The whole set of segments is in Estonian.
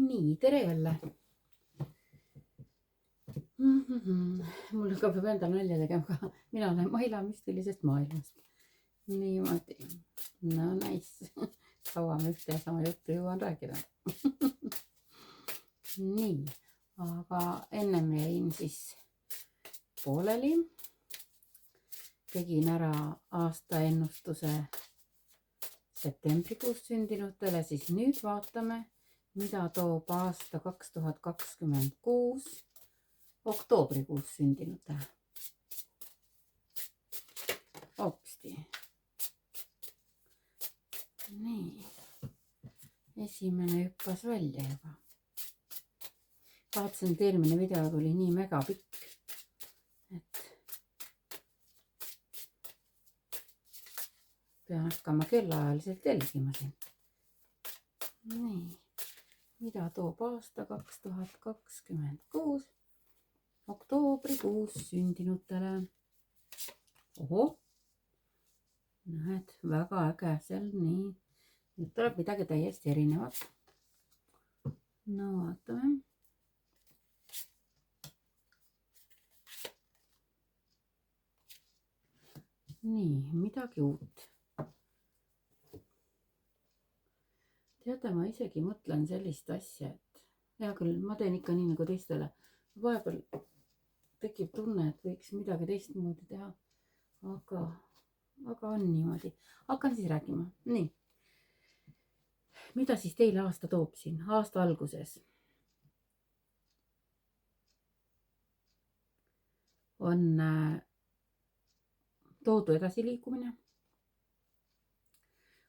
Nii, tere jälle. Mul ka peab endal nalja tegema ka. Mina olen Maila müstilisest maailmast. Niimoodi. No nice. Kaua me ühte ja sama juttu jõuan rääkida. Nii, aga ennem jäin siis pooleli. Tegin ära aastaennustuse septembrikuus sündinutele, siis nüüd vaatame, mida toob aasta 2026 oktoobrikuus sündinutele. Hopsti. Nii, esimene hüppas välja juba. Vaatasin, et eelmine video tuli nii mega pikk, et pean hakkama kellaajaliselt jälgima siin. Nii, mida toob aasta 2026 oktoobrikuus sündinutele? Oho, näed, väga äge seal, nii. Nüüd tuleb midagi täiesti erinevat. No vaatame. Nii, midagi uut. Teate, ma isegi mõtlen sellist asja, et hea küll, ma teen ikka nii nagu teistele. Vahepeal tekib tunne, et võiks midagi teistmoodi teha, aga on niimoodi. Hakkan siis rääkima. Nii, mida siis teile aasta toob siin aasta alguses? On toodu edasiliikumine,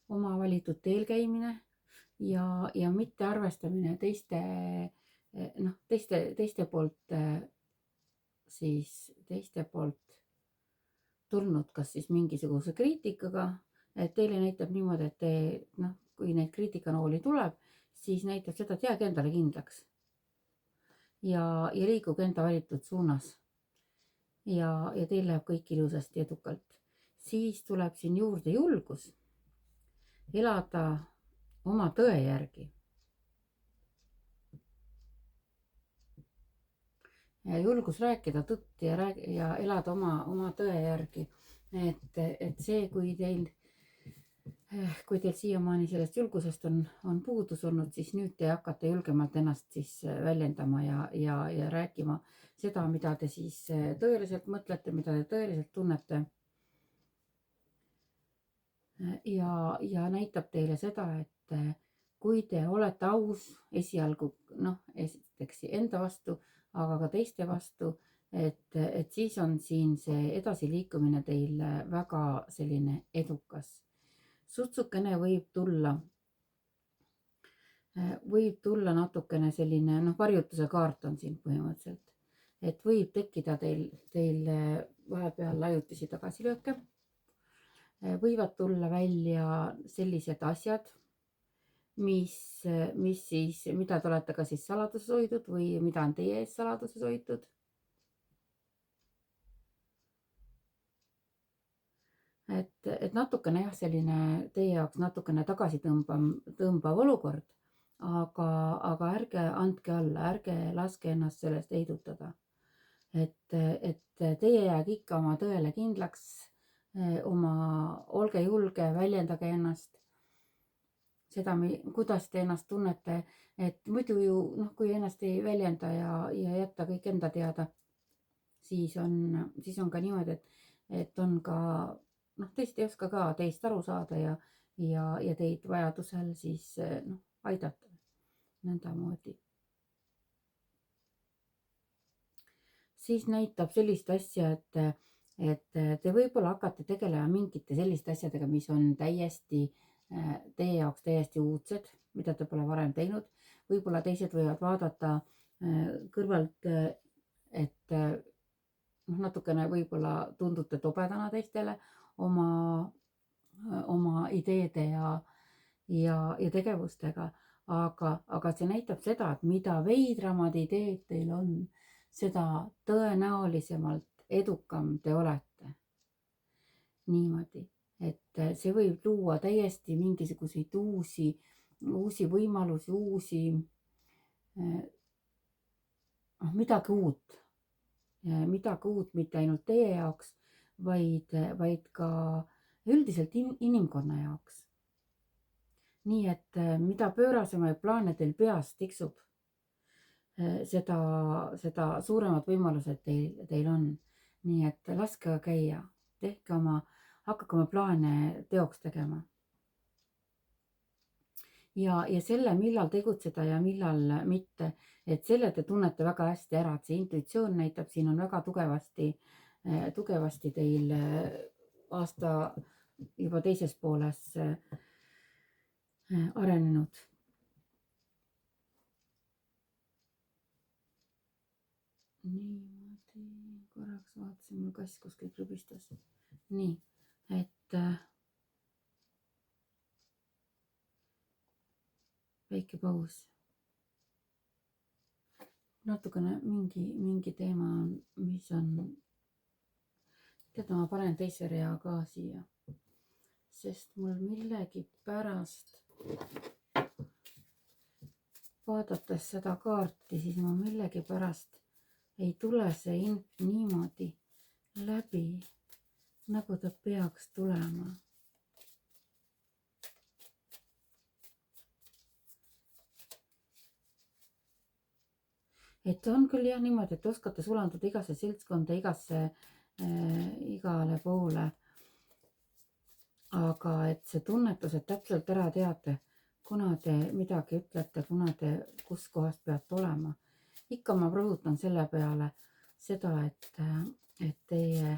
oma valitud teel käimine ja mitte arvestamine teiste poolt tulnud kas siis mingisuguse kriitikaga, et teile näitab niimoodi, et kui neid kriitikanooli tuleb, siis näitab seda, et jääge endale kindlaks ja liiguge enda valitud suunas ja teil läheb kõik ilusasti edukalt. Siis tuleb siin juurde julgus elada oma tõe järgi. Ja julgus rääkida tõtt ja elada oma tõe järgi. Et see, kui teil siiamaani sellest julgusest on puudus olnud, siis nüüd te hakkate julgemalt ennast siis väljendama ja rääkima seda, mida te siis tõeliselt mõtlete, mida te tõeliselt tunnete. Ja näitab teile seda, et kui te olete aus esialgu, esiteks enda vastu, aga ka teiste vastu, et siis on siin see edasiliikumine teil väga selline edukas. Sutsukene võib tulla natukene selline, varjutuse kaart on siin põhimõtteliselt, et võib tekkida teil vahepeal ajutisi tagasilööke. Võivad tulla välja sellised asjad, mida te olete ka siis saladuses hoidnud või mida on teie ees saladuses hoitud. Et natukene selline teie jaoks natukene tagasi tõmbav olukord, aga ärge andke alla, ärge laske ennast sellest heidutada. Et teie jääge ikka oma tõele kindlaks, olge julge, väljendage ennast, seda, kuidas te ennast tunnete, et muidu ju, kui ennast ei väljenda ja jätta kõik enda teada, siis on ka niimoodi, et on ka, teist ei oska ka teist aru saada ja teid vajadusel siis aidata nõnda moodi. Siis näitab sellist asja, et te võib-olla hakkate tegelema mingite selliste asjadega, mis on teie jaoks täiesti uudsed, mida te pole varem teinud. Võib-olla teised võivad vaadata kõrvalt, et natukene võib-olla tundute tobedana teistele oma ideede ja tegevustega, aga see näitab seda, et mida veidramad ideed teil on, seda tõenäolisemalt edukam te olete. Niimoodi, et see võib luua täiesti mingisuguseid uusi võimalusi, midagi uut, mitte ainult teie jaoks, vaid ka üldiselt inimkonna jaoks. Nii et mida pöörasemaid plaane teil peas tiksub, seda suuremad võimalused teil on. Nii et laske käia, hakake oma plaane teoks tegema. Ja selle, millal tegutseda ja millal mitte, et selle te tunnete väga hästi ära, et see intuitsioon näitab, siin on väga tugevasti teil aasta juba teises pooles arenenud. Niimoodi, korraks vaatasin, mul kass kuskil krõbistas. Nii, et väike paus. Natukene mingi teema, mis on, tead, ma panen teise rea ka siia, sest mul millegi pärast, vaadates seda kaarti, siis ma millegi pärast ei tule see int niimoodi läbi, nagu ta peaks tulema. Et on küll jah niimoodi, et oskate sulanduda igasse seltskonda, igale poole. Aga et see tunnetus, et täpselt ära teate, kuna te midagi ütlete, kuna te kus kohast peate olema. Ikka ma rõhutan selle peale seda, et teie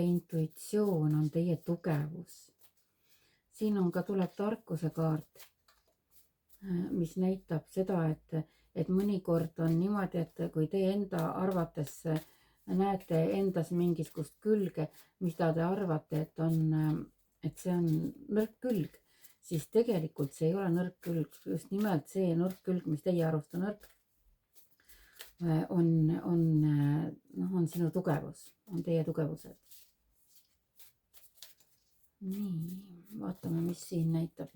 intuitsioon on teie tugevus. Siin on ka tuleb tarkuse kaart, mis näitab seda, et mõnikord on niimoodi, et kui teie enda arvates näete endas mingisugust külge, mida te arvate, et see on nõrk külg, siis tegelikult see ei ole nõrk külg. Just nimelt see nõrk külg, mis teie arust on nõrk, on sinu tugevus, on teie tugevused. Nii, vaatame, mis siin näitab.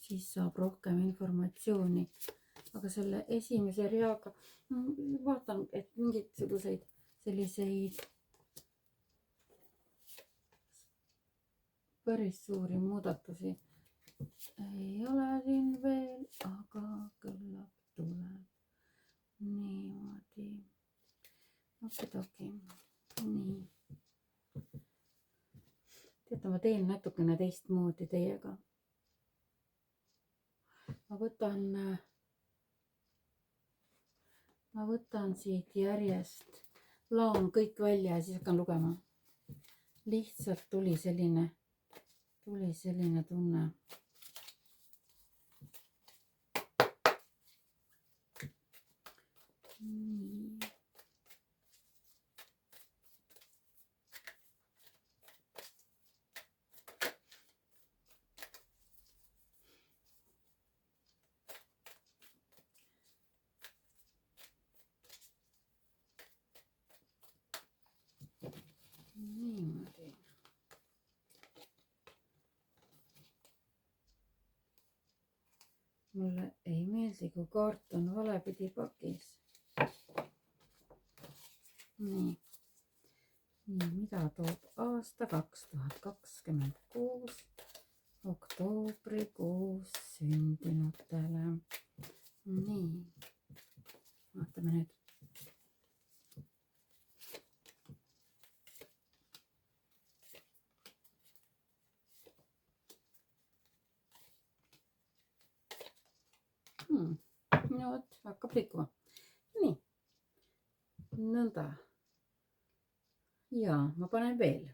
Siis saab rohkem informatsiooni. Aga selle esimese reaga vaatan, et mingisuguseid selliseid päris suuri muudatusi ei ole siin veel, aga küllap tuleb. Niimoodi. Okidoki. Nii. Teate, ma teen natukene teistmoodi teiega. Ma võtan siit järjest, laon kõik välja ja siis hakkan lugema. Lihtsalt tuli selline tunne. Nii. Niimoodi. Mulle ei meeldi, kui kaart on valepidi pakis. Nii, mida toob aasta 2026 oktoobrikuus sündinutele? Nii, vaatame nüüd. No vot, hakkab liikuma. Nii, nõnda. Ja ma panen veel.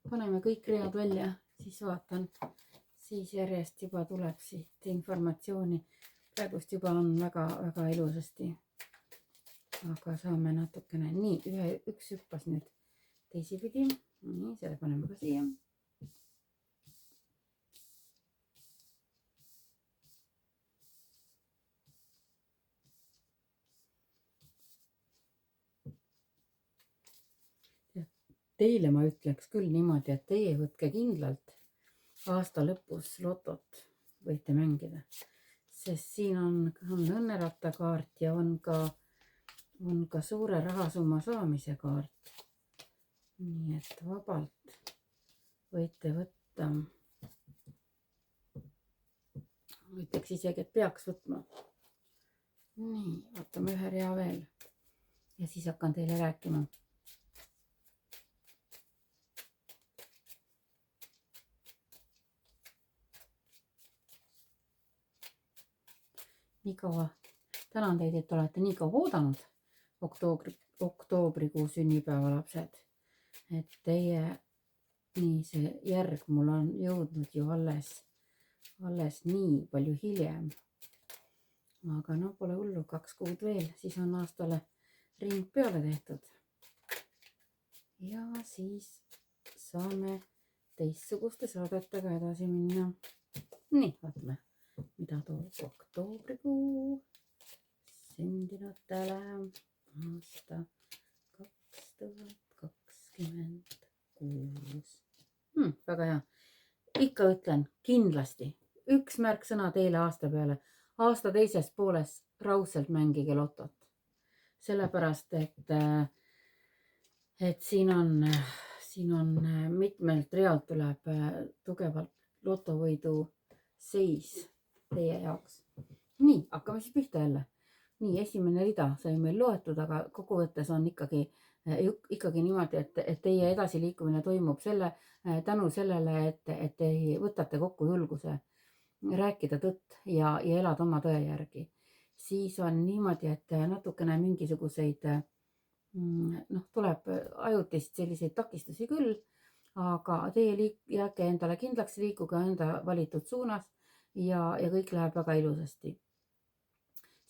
Paneme kõik read välja, siis vaatan. Siis järjest juba tuleb siit informatsiooni. Praegust juba on väga ilusasti. Aga saame natukene. Nii, üks hüppas nüüd teisipidi. Nii, selle paneme ka siia. Teile ma ütleks küll niimoodi, et teie võtke kindlalt aasta lõpus lotot võite mängida, sest siin on õnneratakaart ja on ka suure rahasumma saamise kaart. Nii et vabalt võite võtta, ütleks isegi, et peaks võtma. Nii, vaatame ühe rea veel ja siis hakkan teile rääkima. Nii kaua, tänan teid, et olete nii kaua oodanud oktoobrikuu sünnipäevalapsed, et teie, nii see järg mul on jõudnud ju alles nii palju hiljem. Aga no pole hullu, 2 kuud veel, siis on aastale ring peale tehtud. Ja siis saame teistsuguste saadetega edasi minna. Nii, vaatame, mida toob oktoobrikuu sündinutele aasta 2026. Väga hea. Ikka ütlen kindlasti üks märksõna teile aasta peale. Aasta teises pooles raudselt mängige lotot. Sellepärast, et siin on mitmelt realt tuleb tugevalt lotovõidu seis teie jaoks. Nii, hakkame siis pihta jälle. Nii, esimene rida sai meil loetud, aga kokkuvõttes on ikkagi niimoodi, et teie edasiliikumine toimub tänu sellele, et te võtate kokku julguse rääkida tõtt ja elada oma tõe järgi. Siis on niimoodi, et natukene mingisuguseid, tuleb ajutist selliseid takistusi küll, aga teie jääke endale kindlaks, liikuge enda valitud suunas ja kõik läheb väga ilusasti.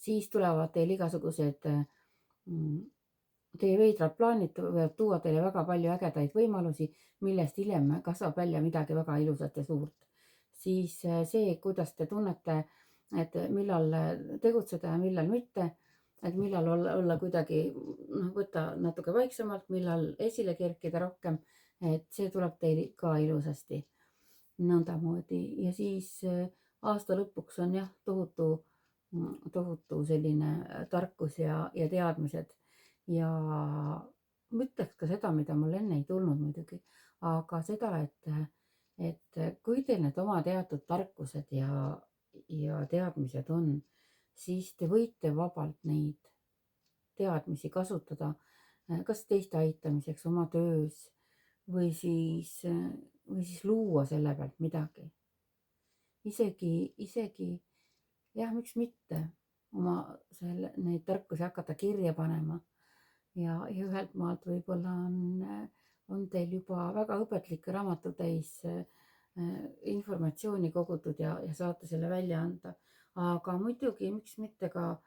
Siis tulevad teil igasugused teie veidrad plaanid võivad tuua teile väga palju ägedaid võimalusi, millest hiljem kasvab välja midagi väga ilusat ja suurt. Siis see, kuidas te tunnete, et millal tegutseda ja millal mitte, et millal olla kuidagi, võtta natuke vaiksemalt, millal esile kerkida rohkem, et see tuleb teil ka ilusasti nõndamoodi. Ja siis aasta lõpuks on jah, tohutu selline tarkus ja teadmised. Ja ütleks ka seda, mida mul enne ei tulnud muidugi, aga seda, et kui teil need oma teatud tarkused ja teadmised on, siis te võite vabalt neid teadmisi kasutada kas teiste aitamiseks oma töös või siis luua selle pealt midagi. Isegi jah, miks mitte neid tarkusi hakata kirja panema. Ja ühelt maalt võib-olla on teil juba väga õpetlikke raamatutäis informatsiooni kogutud ja saate selle välja anda. Aga muidugi, miks mitte ka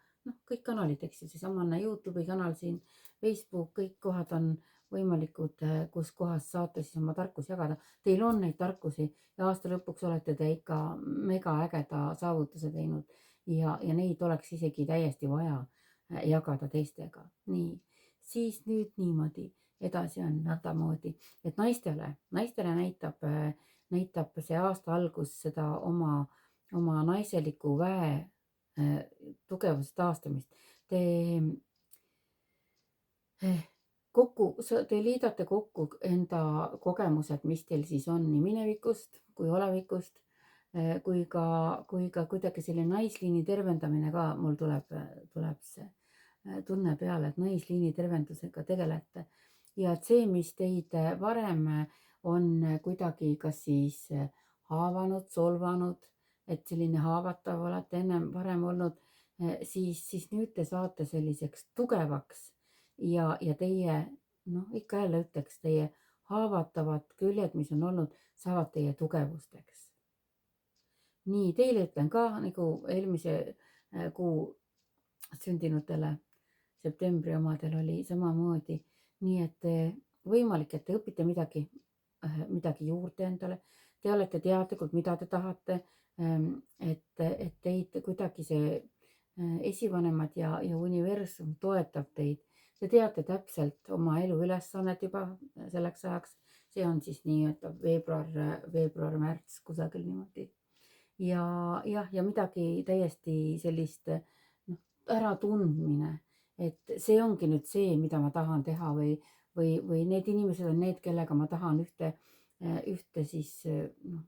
kõik kanalid, eks ju, seesamane YouTube'i kanal siin, Facebook, kõik kohad on võimalikud, kus kohas saate siis oma tarkusi jagada. Teil on neid tarkusi ja aasta lõpuks olete te ikka mega ägeda saavutuse teinud ja neid oleks isegi täiesti vaja jagada teistega. Nii. Siis nüüd niimoodi edasi on nõndamoodi, et naistele näitab see aasta algus seda oma naiseliku väe tugevuse taastamist. Te liidate kokku enda kogemused, mis teil siis on nii minevikust kui olevikust, kui ka kuidagi selline naisliini tervendamine ka mul tuleb see tunne peale, et naisliini tervendusega tegelete ja et see, mis teid varem on kuidagi kas siis haavanud, solvanud, et selline haavatav olete varem olnud, siis nüüd te saate selliseks tugevaks ja teie, ikka jälle ütleks, teie haavatavad küljed, mis on olnud, saavad teie tugevusteks. Nii, teile ütlen ka nagu eelmise kuu sündinutele, septembri omadel oli samamoodi, nii et võimalik, et te õpite midagi juurde endale, te olete teadlikud, mida te tahate, et teid kuidagi see esivanemad ja universum toetab teid. Te teate täpselt oma elu ülesannet juba selleks ajaks, see on siis nii-öelda veebruar-märts kusagil niimoodi. Ja midagi täiesti sellist noh, äratundmine, et see ongi nüüd see, mida ma tahan teha või need inimesed on need, kellega ma tahan ühte siis noh,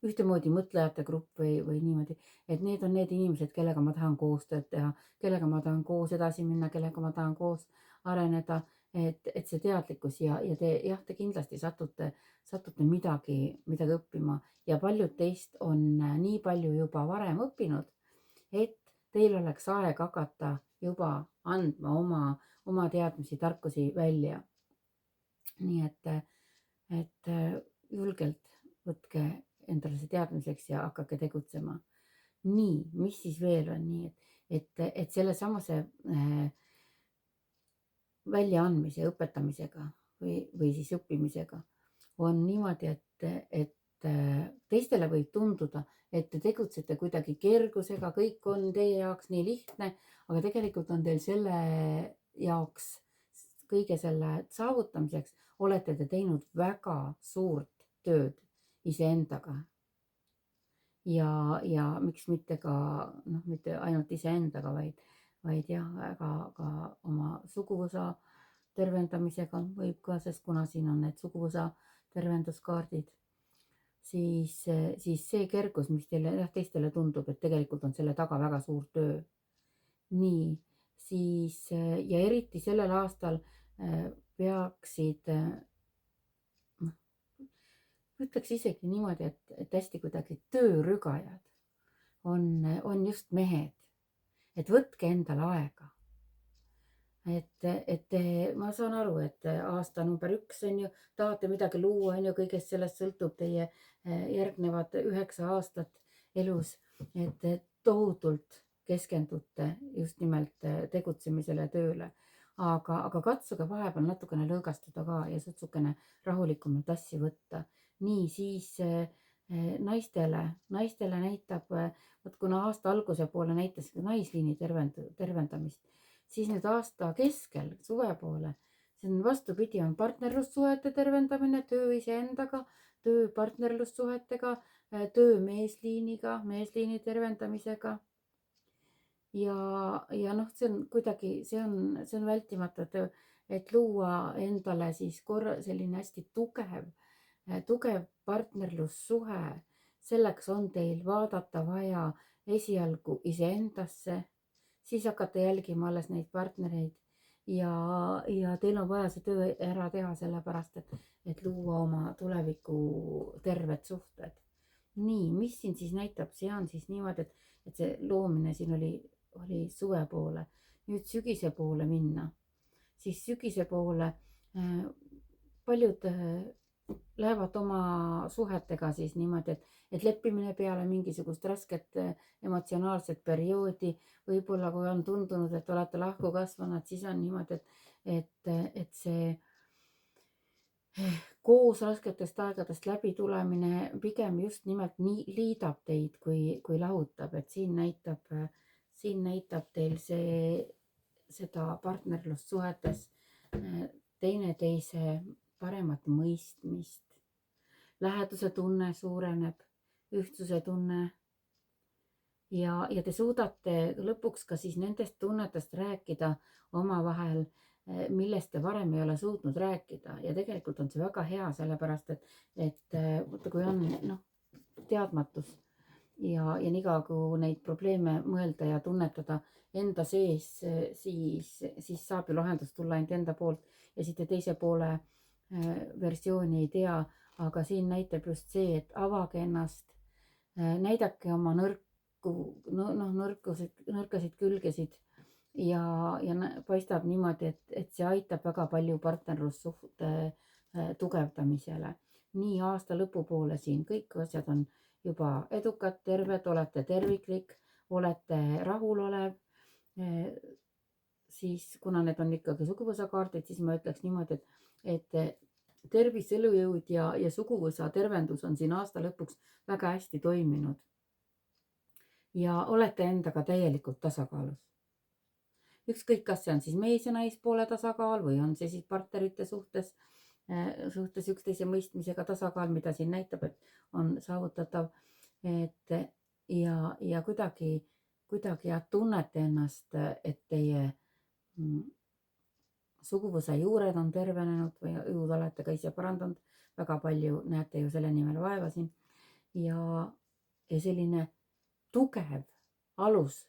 ühtemoodi mõtlejate grupp või niimoodi, et need on need inimesed, kellega ma tahan koostööd teha, kellega ma tahan koos edasi minna, kellega ma tahan koos areneda, et see teadlikkus ja te kindlasti satute midagi õppima ja paljud teist on nii palju juba varem õppinud, et teil oleks aeg hakata juba andma oma teadmisi, tarkusi välja. Nii et julgelt võtke endale see teadmiseks ja hakake tegutsema. Nii, mis siis veel on nii, et selle samase väljaandmise õpetamisega või siis õppimisega on niimoodi, et teistele võib tunduda, et te tegutsete kuidagi kergusega, kõik on teie jaoks nii lihtne, aga tegelikult on teil selle jaoks, kõige selle saavutamiseks olete te teinud väga suurt tööd iseendaga. Ja miks mitte ka, noh, mitte ainult iseendaga, vaid jah, ka oma suguvõsa tervendamisega võib ka, sest kuna siin on need suguvõsa tervenduskaardid, siis see kergus, mis teile teistele tundub, et tegelikult on selle taga väga suur töö. Nii, siis ja eriti sellel aastal peaksid, ütleks isegi niimoodi, et hästi kuidagi töörügajad on just mehed, et võtke endale aega. Et ma saan aru, et aasta number 1 on ju, tahate midagi luua, on ju, kõigest sellest sõltub teie järgnevad 9 aastat elus, et tohutult keskendute just nimelt tegutsemisele, tööle. Aga katsuge vahepeal natukene lõõgastuda ka ja sutsukene rahulikumalt asju võtta. Nii, siis naistele näitab, vot kuna aasta alguse poole näitas naisliini tervendamist, siis nüüd aasta keskel, suve poole, see on vastupidi, on partnerlussuhete tervendamine, töö iseendaga, töö partnerlussuhetega, töö meesliiniga, meesliini tervendamisega. Ja noh, see on kuidagi, see on vältimatu, et luua endale siis selline hästi tugev partnerlussuhe. Selleks on teil vaadata vaja esialgu iseendasse, siis hakata jälgima alles neid partnereid ja teil on vaja see töö ära teha sellepärast, et luua oma tuleviku terved suhted. Nii, mis siin siis näitab, see on siis niimoodi, et see loomine siin oli suve poole, nüüd sügise poole minna, siis sügise poole paljud lähevad oma suhetega siis niimoodi, et leppimine peale mingisugust rasket emotsionaalset perioodi, võib-olla kui on tundunud, et olete lahku kasvanud, siis on niimoodi, et see koos rasketest aegadest läbi tulemine pigem just nimelt nii liidab teid, kui lahutab, et siin näitab teil seda partnerlussuhetes teineteise paremat mõistmist, läheduse tunne suureneb, ühtsuse tunne ja te suudate lõpuks ka siis nendest tunnetest rääkida omavahel, millest te varem ei ole suutnud rääkida ja tegelikult on see väga hea, sellepärast et kui on teadmatus ja niikaua kui neid probleeme mõelda ja tunnetada enda sees, siis saab ju lahendus tulla ainult enda poolt ja siit teise poole versiooni ei tea, aga siin näitab just see, et avage ennast, näidake oma nõrkasid külgesid ja paistab niimoodi, et see aitab väga palju partnerlussuhte tugevdamisele. Nii aasta lõpupoole siin kõik asjad on juba edukad, terved, olete terviklik, olete rahulolev, siis kuna need on ikkagi suguvõsakaardid, siis ma ütleks niimoodi, et tervis, elujõud ja suguvõsa tervendus on siin aasta lõpuks väga hästi toiminud. Ja olete endaga täielikult tasakaalus. Ükskõik, kas see on siis mees ja naispoole tasakaal või on see siis partnerite suhtes suhtes üksteise mõistmisega tasakaal, mida siin näitab, et on saavutatav. Et ja kuidagi ja tunnete ennast, et teie suguvõsa juured on tervenenud või ju te olete ka ise parandanud, väga palju näete ju selle nimel vaeva siin ja selline tugev alus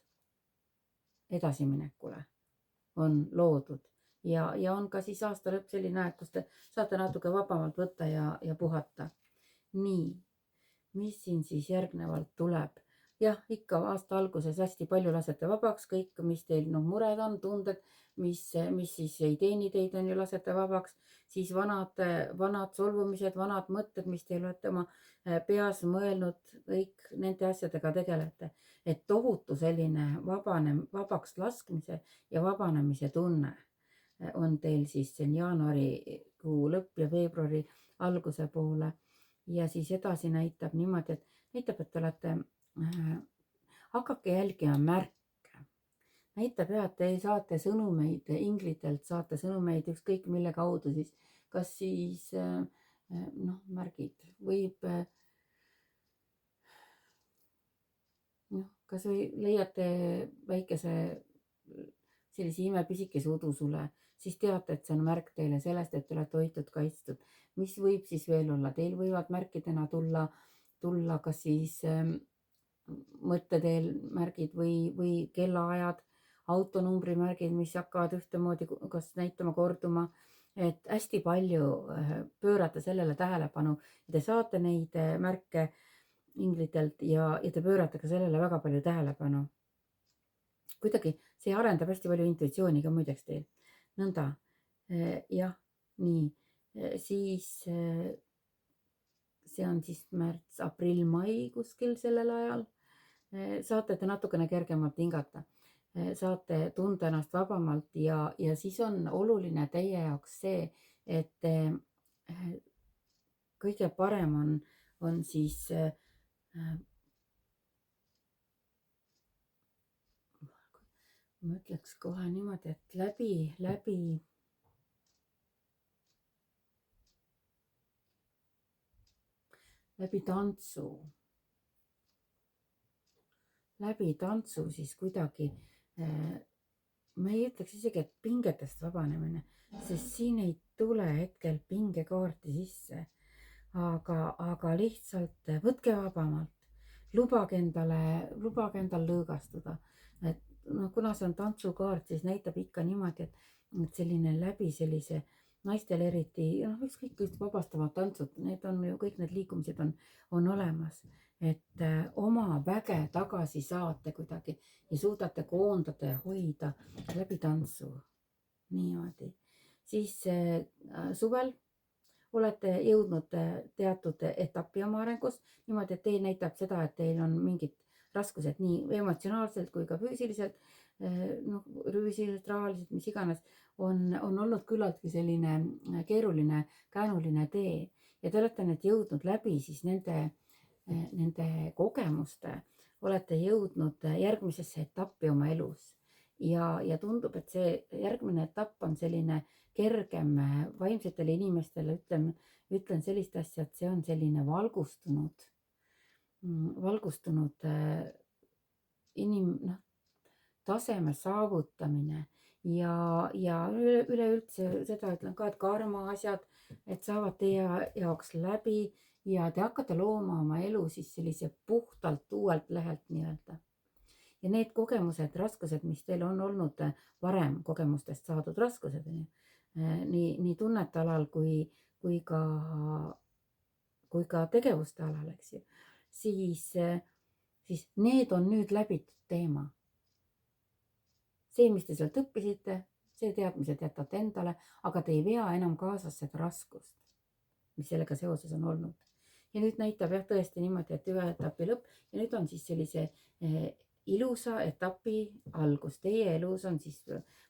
edasiminekule on loodud ja on ka siis aasta lõpp selline aeg, kus te saate natuke vabamalt võtta ja puhata. Nii, mis siin siis järgnevalt tuleb? Jah, ikka aasta alguses hästi palju lasete vabaks kõik, mis teil mured on, tunded, mis siis ei teeni teid, on ju, lasete vabaks, siis vanad solvumised, vanad mõtted, mis teil olete oma peas mõelnud, kõik nende asjadega tegelete. Et tohutu selline vabaks laskmise ja vabanemise tunne on teil siis jaanuarikuu lõpp ja veebruari alguse poole. Ja siis edasi näitab niimoodi, et näitab, et te olete, hakake jälgima märke. Näitab et te saate sõnumeid inglitelt, saate sõnumeid ükskõik mille kaudu siis, kas siis märgid võib, kas või leiate väikese sellise imepisikese udusule, siis teate, et see on märk teile sellest, et te olete hoitud, kaitstud. Mis võib siis veel olla? Teil võivad märkidena tulla kas siis mõtteteel märgid või kellaajad, autonumbri märgid, mis hakkavad ühtemoodi kas näitama, korduma, et hästi palju pöörata sellele tähelepanu ja te saate neid märke inglitelt ja te pöörate ka sellele väga palju tähelepanu. Kuidagi see arendab hästi palju intuitsiooni ka muideks teil. Nõnda, jah, nii, siis see on siis märts, aprill, mai kuskil sellel ajal. Saate te natukene kergemalt hingata, saate tunda ennast vabamalt ja siis on oluline teie jaoks see, et kõige parem on siis ma ütleks kohe niimoodi, et läbi tantsu siis kuidagi, ma ei ütleks isegi, et pingetest vabanemine, sest siin ei tule hetkel pingekaarti sisse, aga lihtsalt võtke vabamalt, lubage endal lõõgastuda, et kuna see on tantsukaart, siis näitab ikka niimoodi, et selline läbi sellise naistel eriti, ükskõik just vabastavad tantsud, need on ju, kõik need liikumised on olemas, et oma väge tagasi saate kuidagi ja suudate koondada ja hoida läbi tantsu. Niimoodi. Siis suvel olete jõudnud teatud etappi oma arengus, niimoodi, et teil näitab seda, et teil on mingid raskused nii emotsionaalselt kui ka füüsiliselt, rahaliselt, mis iganes, on olnud küllaltki selline keeruline, käänuline tee ja te olete nüüd jõudnud läbi siis nende kogemuste, olete jõudnud järgmisesse etappi oma elus ja tundub, et see järgmine etapp on selline kergem vaimsetele inimestele, ütlen sellist asja, et see on selline valgustunud taseme saavutamine ja üleüldse seda ütlen ka, et karma asjad, et saavad teie jaoks läbi ja te hakkate looma oma elu siis sellise puhtalt uuelt lehelt nii-öelda. Ja need kogemused, raskused, mis teil on olnud varem kogemustest saadud raskused, nii tunnete alal kui ka tegevuste alal, eks ju, siis need on nüüd läbitud teema. See, mis te sealt õppisite, see teadmised jätate endale, aga te ei vea enam kaasas seda raskust, mis sellega seoses on olnud. Ja nüüd näitab jah tõesti niimoodi, et ühe etapi lõpp ja nüüd on siis sellise ilusa etapi algus. Teie elus on siis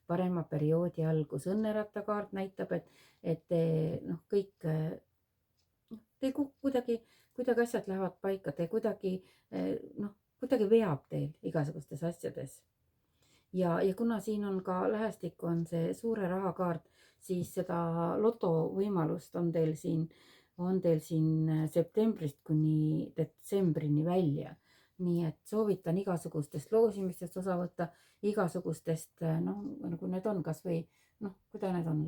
parema perioodi algus. Õnneratakaart näitab, et kõik te kuidagi asjad lähevad paika, te kuidagi veab teil igasugustes asjades. ja kuna siin on ka lähestikku on see suure rahakaart, siis seda lotovõimalust on teil siin septembrist kuni detsembrini välja. Nii et soovitan igasugustest loosimistest osa võtta, igasugustest, noh, nagu need on kas või, noh, kuida need on,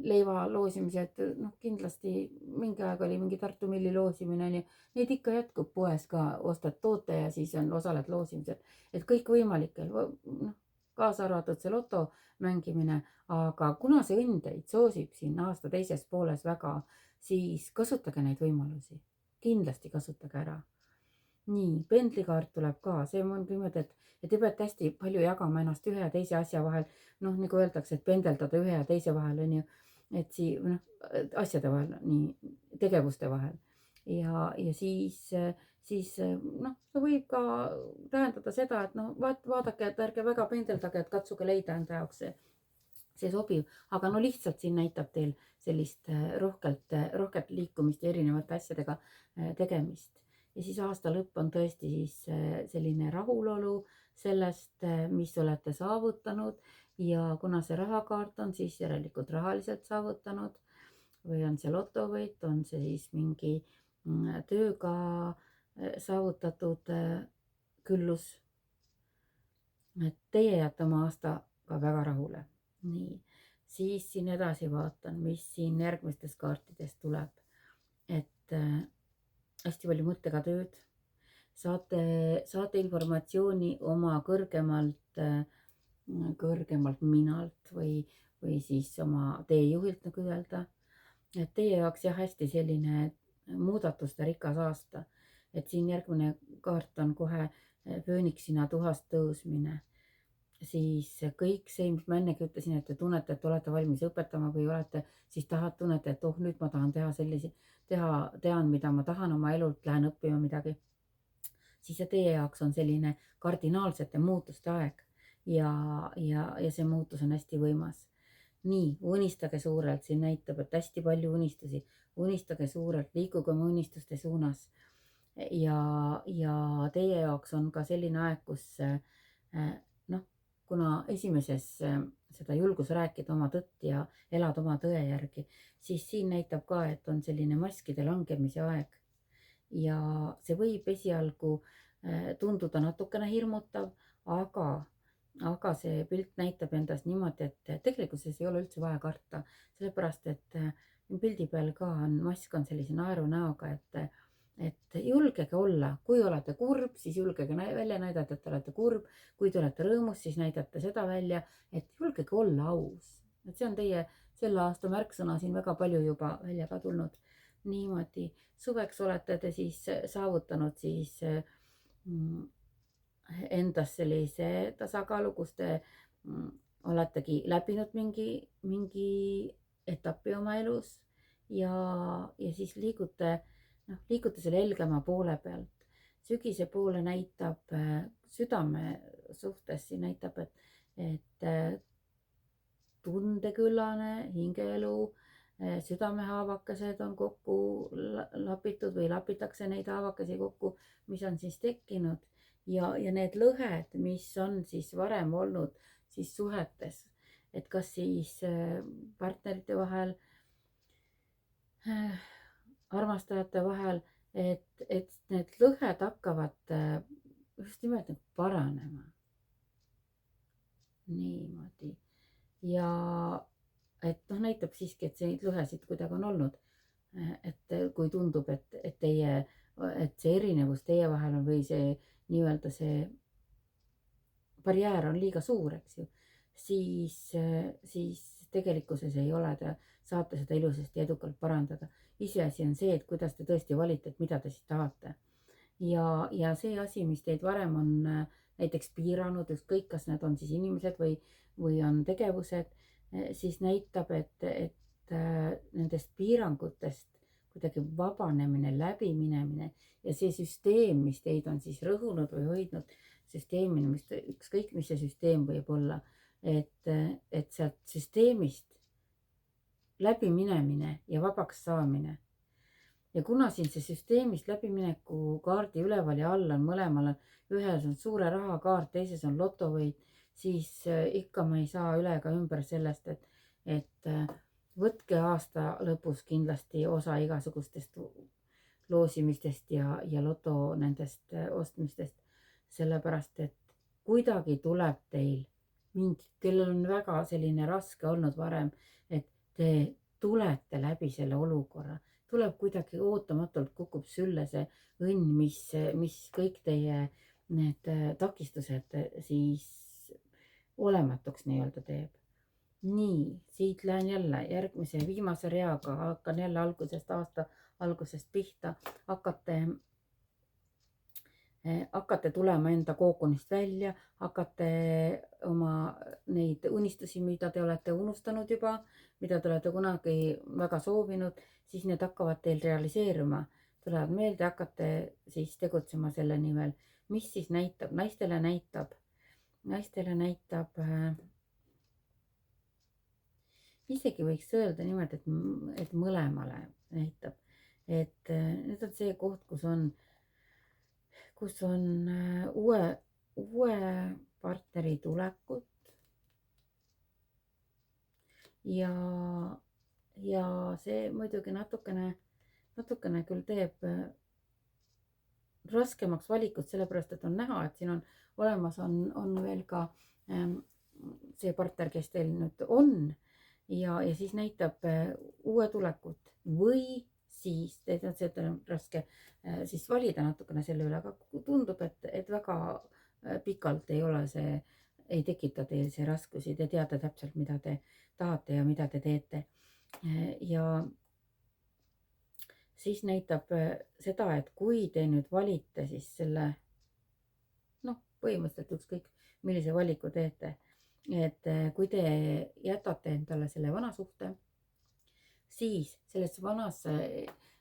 leiva loosimised, noh, kindlasti mingi aeg oli mingi Tartu Milli loosimine, neid ikka jätkub poes ka, ostad toote ja siis osaled loosimisel, et kõikvõimalikel, noh, kaasa arvatud see loto mängimine, aga kuna see õnn teid soosib siin aasta teises pooles väga, siis kasutage neid võimalusi, kindlasti kasutage ära. Nii, pendlikaart tuleb ka, see on niimoodi, et te peate hästi palju jagama ennast ühe ja teise asja vahel, noh, nagu öeldakse, et pendeldada ühe ja teise vahel, on ju, et noh, asjade vahel, nii, tegevuste vahel. Ja siis, noh, see võib ka tähendada seda, et noh, vaadake, et ärge väga pendeldage, et katsuge leida enda jaoks see sobiv, aga no lihtsalt siin näitab teil sellist rohkelt liikumist ja erinevate asjadega tegemist. Ja siis aasta lõpp on tõesti siis selline rahulolu sellest, mis olete saavutanud ja kuna see rahakaart on siis järelikult rahaliselt saavutanud või on see lotovõit, on see siis mingi tööga saavutatud küllus. Et teie jääte oma aastaga väga rahule. Nii, siis siin edasi vaatan, mis siin järgmistes kaartides tuleb. Et hästi palju mõttega tööd. Saate informatsiooni oma kõrgemalt minalt või siis oma teejuhilt, nagu öelda. Et teie jaoks jah, hästi selline muudatuste rikas aasta. Et siin järgmine kaart on kohe fööniksina tuhast tõusmine. Siis kõik see, mis ma ennegi ütlesin, et te tunnete, et olete valmis õpetama või siis tunnete, et nüüd ma tahan tean, mida ma tahan oma elult, lähen õppima midagi. Siis see teie jaoks on selline kardinaalsete muutuste aeg ja see muutus on hästi võimas. Nii, unistage suurelt, siin näitab, et hästi palju unistusi, unistage suurelt, liikuge oma unistuste suunas. Ja teie jaoks on ka selline aeg, kus noh, kuna esimeses seda julgus rääkida oma tõtt ja elada oma tõe järgi, siis siin näitab ka, et on selline maskide langemise aeg. Ja see võib esialgu tunduda natukene hirmutav, aga see pilt näitab endast niimoodi, et tegelikkuses ei ole üldse vaja karta, sellepärast et pildi peal ka mask on sellise naeru näoga, et julgege olla, kui olete kurb, siis julgege välja näidata, et te olete kurb, kui te olete rõõmus, siis näidate seda välja, et julgege olla aus. Et see on teie selle aasta märksõna siin väga palju juba välja ka tulnud. Niimoodi, suveks olete te siis saavutanud siis endas sellise tasakaalu, kus te oletegi läbinud mingi etapi oma elus ja siis liigute selle helgema poole pealt. Sügise poole näitab südame suhtes, siin näitab, et tundeküllane hingeelu, südamehaavakesed on kokku lapitud või lapitakse neid haavakesi kokku, mis on siis tekkinud ja need lõhed, mis on siis varem olnud siis suhetes, et kas siis partnerite vahel, armastajate vahel, et need lõhed hakkavad just nimelt paranema. Niimoodi. Ja et näitab siiski, et see lõhesid kuidagi on olnud. Et kui tundub, et see erinevus teie vahel on või see nii-öelda see barjäär on liiga suur, eks ju, siis tegelikkuses ei ole, te saate seda ilusasti edukalt parandada. Iseasi on see, et kuidas te tõesti valite, et mida te siis tahate. Ja see asi, mis teid varem on näiteks piiranud, ükskõik kas need on siis inimesed või on tegevused, siis näitab, et nendest piirangutest kuidagi vabanemine, läbiminemine ja see süsteem, mis teid on siis rõhunud või hoidnud, süsteemine, ükskõik mis see süsteem võib olla, et sealt süsteemist läbiminemine ja vabaks saamine. Ja kuna siin see süsteemist läbimineku kaardi üleval ja all on mõlemal, ühes on suure rahakaart, teises on lotovõit, siis ikka ma ei saa üle ega ümber sellest, et võtke aasta lõpus kindlasti osa igasugustest loosimistest ja loto nendest ostmistest, sellepärast et kuidagi tuleb teil kellel on väga selline raske olnud varem, et te tulete läbi selle olukorra, tuleb kuidagi ootamatult kukub sülle see õnn, mis kõik teie need takistused siis olematuks nii-öelda teeb. Nii, siit lähen jälle järgmise viimase reaga, hakkan jälle aasta algusest pihta, hakkate tulema enda kookonist välja, hakkate oma neid unistusi, mida te olete unustanud juba, mida te olete kunagi väga soovinud, siis need hakkavad teil realiseeruma, tulevad meelde, hakkate siis tegutsema selle nimel, mis siis näitab, naistele näitab isegi võiks öelda niimoodi, et mõlemale näitab, et nüüd on see koht, kus on uue partneri tulekut ja see muidugi natukene küll teeb raskemaks valikut, sellepärast et on näha, et siin on olemas on veel ka see partner, kes teil nüüd on ja siis näitab uue tulekut või siis teil on raske siis valida natukene selle üle, aga tundub, et väga pikalt ei tekita teil see raskusi, te teate täpselt, mida te tahate ja mida te teete. Ja siis näitab seda, et kui te nüüd valite siis selle, põhimõtteliselt ükskõik millise valiku teete, et kui te jätate endale selle vana suhte, siis selles vanas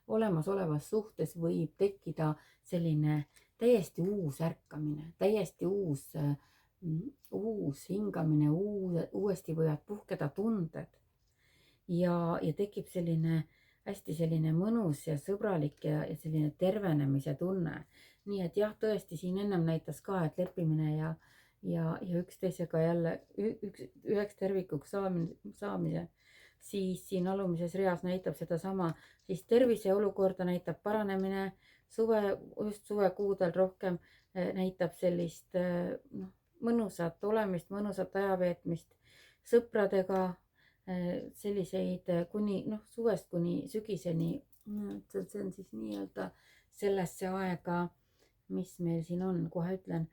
olemasolevas suhtes võib tekkida selline täiesti uus ärkamine, täiesti uus hingamine, uuesti võivad puhkeda tunded ja tekib hästi selline mõnus ja sõbralik ja selline tervenemise tunne. Nii et jah, tõesti siin ennem näitas ka, et leppimine ja üksteisega jälle üheks tervikuks saamise, siis siin alumises reas näitab sedasama, siis tervise olukorda näitab paranemine, just suvekuudel rohkem näitab sellist mõnusat olemist, mõnusat ajaveetmist sõpradega, selliseid kuni suvest kuni sügiseni, see on siis nii-öelda sellesse aega, mis meil siin on, kohe ütlen.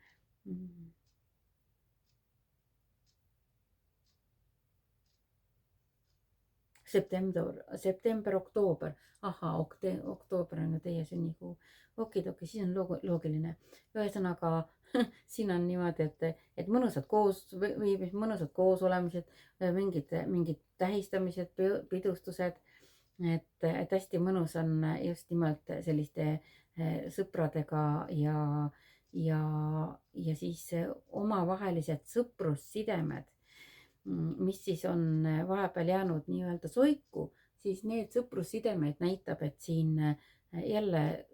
September, oktoober. Ahhaa, oktoober on ju teie sünnikuu. Okidoki, siis on loogiline. Ühesõnaga, siin on niimoodi, et mõnusad koosolemised, mingid tähistamised, pidustused, et hästi mõnus on just nimelt selliste sõpradega ja siis omavahelised sõprussidemed, mis siis on vahepeal jäänud nii-öelda soiku, siis need sõprussidemed näitab, et siin jälle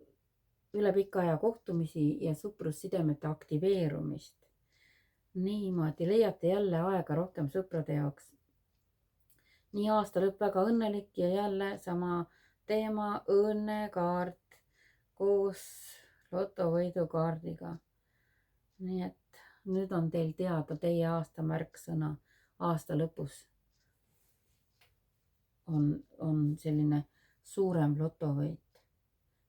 üle pika aja kohtumisi ja sõprussidemete aktiveerumist. Niimoodi leiate jälle aega rohkem sõprade jaoks. Nii aasta lõpp väga õnnelik ja jälle sama teema, õnnekaart koos lotovõidukaardiga. Nii et nüüd on teil teada teie aasta märksõna. Aasta lõpus on selline suurem lotovõit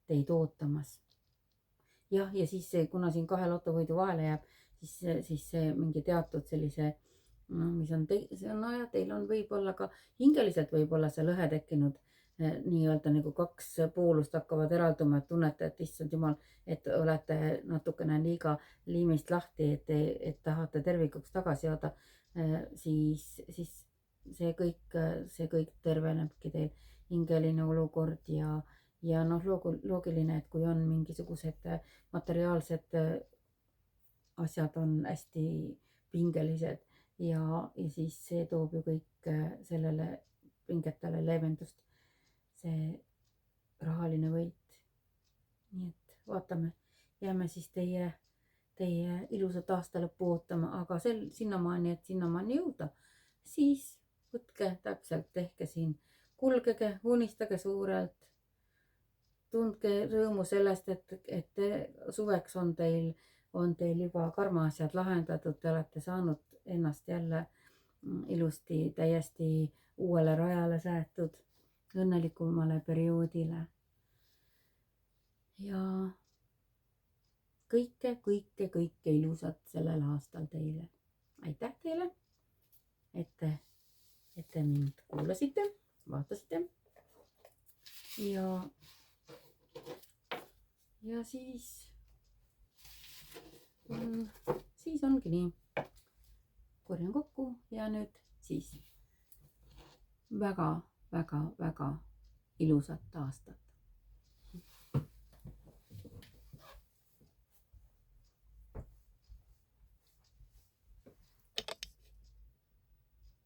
teid ootamas. Ja siis kuna siin 2 lotovõidu vahele jääb, siis see mingi teatud sellise, teil on võib-olla ka hingeliselt võib-olla see lõhe tekkinud, nii-öelda nagu 2 poolust hakkavad eralduma, et tunnete, et issand jumal, et olete natukene liiga liimist lahti, et tahate tervikuks tagasi jõuda, siis see kõik tervenebki teil, hingeline olukord ja loogiline, et kui on mingisugused materiaalsed asjad on hästi pingelised ja siis see toob ju kõik sellele pingetele leevendust, see rahaline võit. Nii et vaatame, jääme siis teie teie ilusat aasta lõppu ootama, aga sinnamaani, et sinnamaani jõuda, siis võtke täpselt, tehke siin, kulgege, unistage suurelt, tundke rõõmu sellest, et suveks on teil juba karmaasjad lahendatud, te olete saanud ennast jälle ilusti täiesti uuele rajale seatud, õnnelikumale perioodile. Ja kõike ilusat sellel aastal teile. Aitäh teile, et te mind kuulasite, vaatasite. Ja siis ongi nii. Korjan kokku ja nüüd siis väga ilusat aastat.